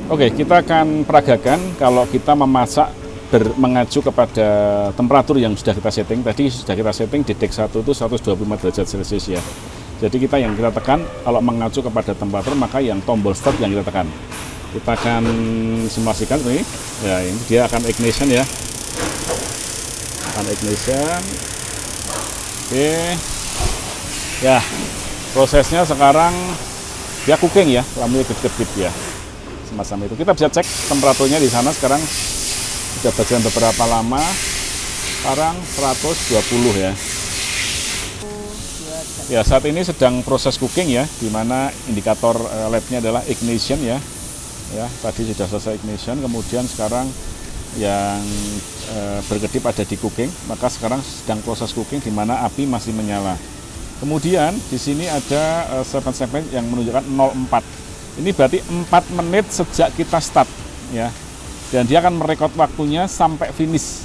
Oke, kita akan peragakan kalau kita memasak mengacu kepada temperatur yang sudah kita setting. Tadi sudah kita setting di dek 1 itu 125 derajat Celcius ya. Jadi yang kita tekan kalau mengacu kepada temperatur, maka yang tombol start yang kita tekan. Kita akan simulasikan ini. Ya, ini dia akan ignition ya. Akan ignition. Oke. Ya, prosesnya sekarang dia cooking ya, lampunya kedip-kedip ya. Semacam itu. Kita bisa cek temperaturnya di sana sekarang sudah berjalan beberapa lama. Sekarang 120 ya. Ya, saat ini sedang proses cooking ya, di mana indikator LED-nya adalah ignition ya. Ya, tadi sudah selesai ignition, kemudian sekarang yang berkedip ada di cooking, maka sekarang sedang proses cooking di mana api masih menyala. Kemudian di sini ada segmen yang menunjukkan 04. Ini berarti 4 menit sejak kita start ya. Dan dia akan merekod waktunya sampai finish.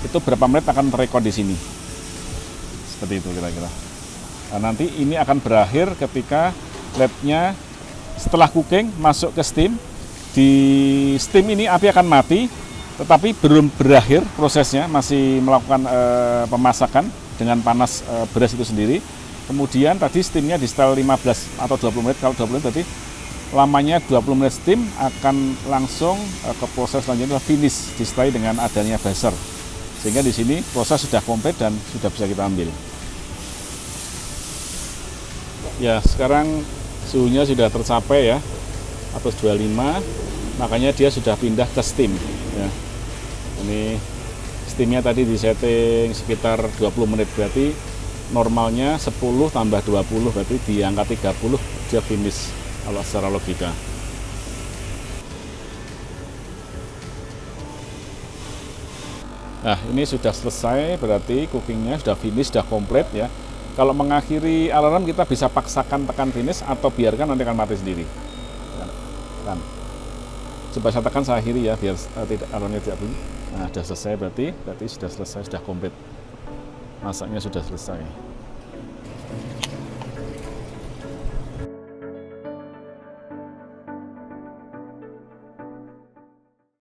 Itu berapa menit akan merekod di sini. Seperti itu kira-kira. Nah, nanti ini akan berakhir ketika LED-nya setelah cooking masuk ke steam. Di steam ini api akan mati, tetapi belum berakhir prosesnya, masih melakukan pemasakan dengan panas beras itu sendiri. Kemudian tadi steamnya di setel 15 atau 20 menit. Kalau 20 menit tadi lamanya 20 menit steam, akan langsung ke proses selanjutnya finish, disertai dengan adanya buzzer. Sehingga di sini proses sudah komplit dan sudah bisa kita ambil. Ya, sekarang suhunya sudah tercapai ya, atas 25, makanya dia sudah pindah ke steam ya. Ini steamnya tadi disetting sekitar 20 menit, berarti normalnya 10 tambah 20 berarti di angka 30 dia finish kalau secara logika. Nah, ini sudah selesai, berarti cookingnya sudah finish, sudah komplit ya. Kalau mengakhiri alarm kita bisa paksakan tekan finish atau biarkan nanti akan mati sendiri. Kan. Coba saya tekan, saya akhiri ya biar tidak alarmnya tidak bunyi. Nah, sudah selesai berarti sudah selesai, sudah komplit. Masaknya sudah selesai.